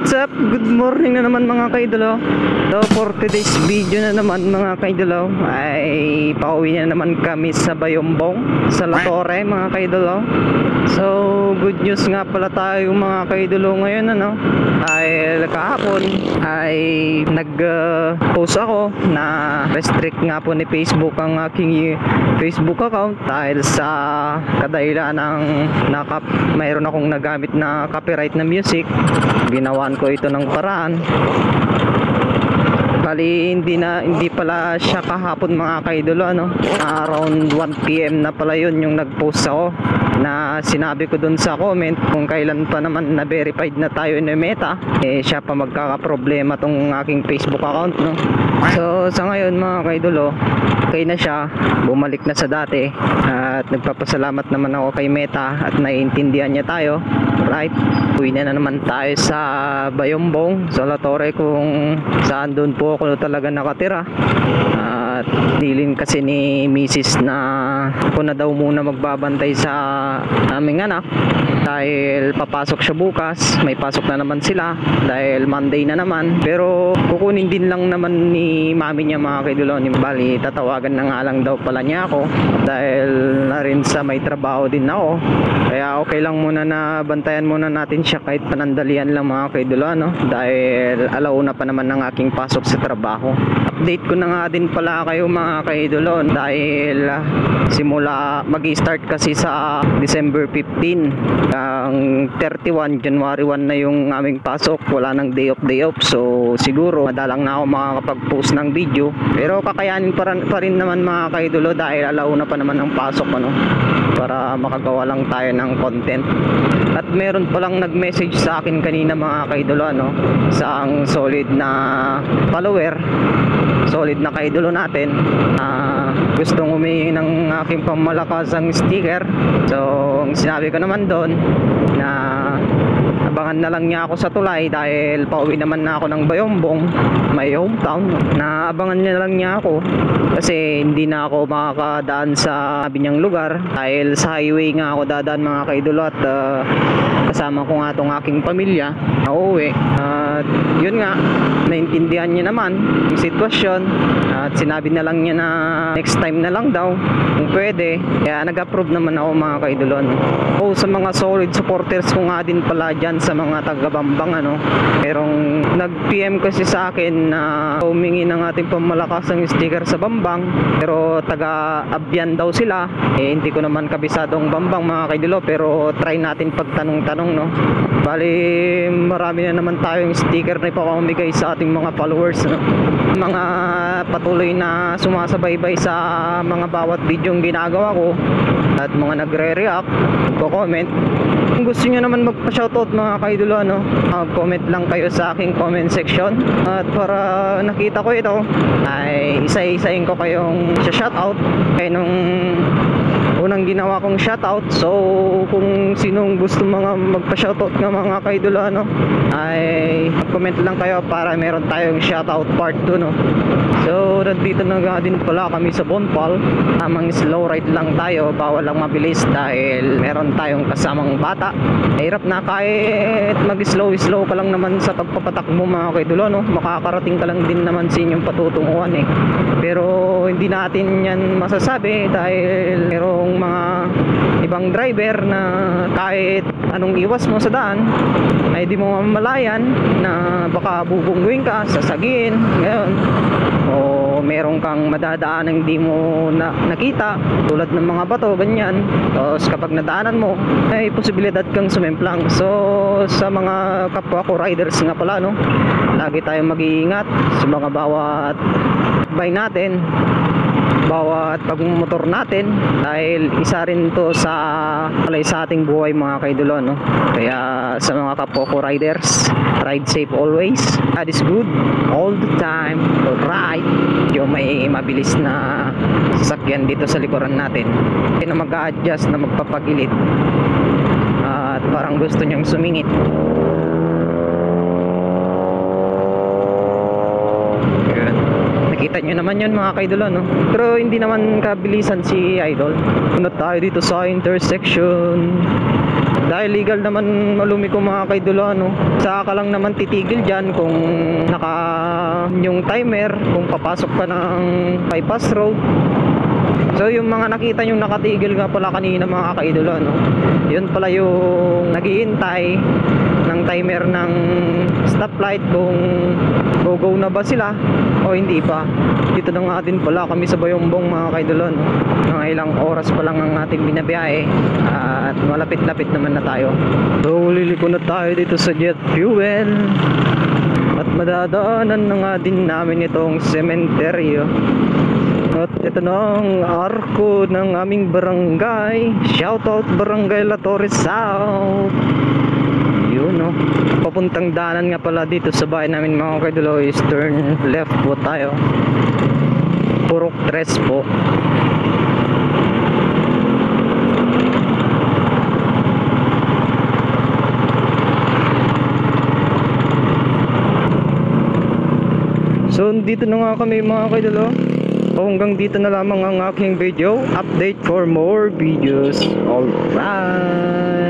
What's up? Good morning na naman mga kaidolo. So for today's video na naman mga kaidolo ay pauwi na naman kami sa Bayombong, sa La Torre mga kaidolo. So good news nga pala tayo mga kaidolo ngayon ay kahapon ay nag-post ako na restrict nga po ni Facebook ang aking Facebook account dahil sa kadahilan ng mayroon akong nagamit na copyright na music. Ginawan ko ito ng paraan. Bali hindi pala siya kahapon mga kaidolo around 1 PM na pala yun yung nag-post ako na sinabi ko dun sa comment kung kailan pa naman na verified na tayo ni Meta siya pa magkakaproblema tong aking Facebook account So sa ngayon mga kaidolo okay na siya, bumalik na sa dati at nagpapasalamat naman ako kay Meta at naiintindihan niya tayo. Right, uwi na naman tayo sa Bayombong, sa La Torre kung saan doon po ako talaga nakatira. At dilin kasi ni Mrs. na ako na daw muna magbabantay sa aming anak dahil papasok siya bukas. May pasok na naman sila dahil Monday na naman, pero kukunin din lang naman ni mami niya mga kaidolo. Bali tatawagan na nga lang daw pala niya ako dahil na rin sa may trabaho din ako, kaya okay lang muna na bantayan muna natin siya kahit panandalian lang mga kaidolo dahil alauna pa naman ng aking pasok sa trabaho. Update ko na nga din pala kayo mga kaidolo dahil simula mag-start kasi sa December 15 ang 31 January 1 na yung aming pasok, wala nang day off, so siguro madalang na ako makakapag-post ng video, pero kakayanin pa rin naman mga kaidolo dahil alauna pa naman ang pasok para makagawa lang tayo ng content. At meron palang nag-message sa akin kanina mga kaidolo sa ang solid na follower, solid na kaidolo natin, gustong humingi ng aking pamamakasang sticker. So sinabi ko naman doon na abangan na lang niya ako sa tulay dahil pauwi naman na ako ng Bayombong, my hometown. Na abangan niya lang niya ako kasi hindi na ako makakadaan sa binyang lugar dahil sa highway nga ako dadaan mga kaidolo at kasama ko nga itong aking pamilya na uuwi. At yun nga, naintindihan niya naman yung sitwasyon at sinabi na lang niya na next time na lang daw kung pwede, kaya nag-approve naman ako mga kaidolo sa mga solid supporters ko nga din pala dyan sa mga taga-Bambang merong nag-PM kasi sa akin na humingi ng ating pamalakasang sticker sa Bambang, pero taga-Abyan daw sila. Hindi ko naman kabisadong Bambang mga kaidolo, pero try natin pagtanong-tanong bali marami na naman tayong sticker na ipapamigay sa ating mga followers mga patuloy na sumasabaybay sa mga bawat videong ginagawa ko at mga nagre-react, nagko-comment. Kung gusto nyo naman magpa-shoutout mga kaidolo comment lang kayo sa aking comment section at para nakita ko ito ay isa-isahin ko kayong shoutout kaya nung unang ginawa kong shoutout. So kung sinong gusto mga magpa-shoutout ng mga kaidolo ay comment lang kayo para meron tayong shoutout part 2 So nandito na din pala kami sa Bonpal. Tamang slow ride lang tayo, bawal lang mabilis dahil meron tayong kasamang bata. Mahirap na kahit mag-slow ka lang naman sa pagpapatakbo mga kaidolo makakarating ka lang din naman sa inyong patutunguhan pero hindi natin yan masasabi dahil merong mga ibang driver na kahit anong iwas mo sa daan ay di mo mamalayan na baka bubungguin ka, sasagin ngayon, o meron kang madadaan ng di mo nakita tulad ng mga bato ganyan. Tapos kapag nadaanan mo ay posibilidad kang sumemplang. So sa mga kapwa ko riders nga pala lagi tayong mag-iingat sa mga bawat bay natin, bawat pagmumotor natin dahil isa rin to sa ating buhay mga kaidolo kaya sa mga kapwa ko riders, ride safe always, that is good all the time. Alright, yung may mabilis na sasakyan dito sa likuran natin na mag-a-adjust na magpapagilid at parang gusto niyang sumingit. Nakita nyo naman yun mga kaidolo pero hindi naman kabilisan si Idol. Punta tayo dito sa intersection. Dahil legal naman malumiko mga kaidolo, ano. Saka ka lang naman titigil dyan kung naka yung timer, kung papasok ka ng bypass road. So yung mga nakita yung nakatigil nga pala kanina mga kaidolo, no? Yun pala yung naghihintay ng timer ng stoplight kung go na ba sila o hindi pa. Dito na nga din pala kami sa Bayongbong mga kaidolo, no? Mga ilang oras pa lang ang ating binabiyahe at malapit-lapit naman na tayo. So liliko na tayo dito sa jet fuel at madadaanan na nga din namin itong sementeryo. At ito na ang arko ng aming barangay. Shoutout Barangay La Torre South. Yun, no. Papuntang daanan nga pala dito sa bahay namin mga kaidolo is turn left po tayo. Purok 3 po. So dito na nga kami mga kaidolo. Hanggang dito na lamang ang aking video update for more videos. Alright.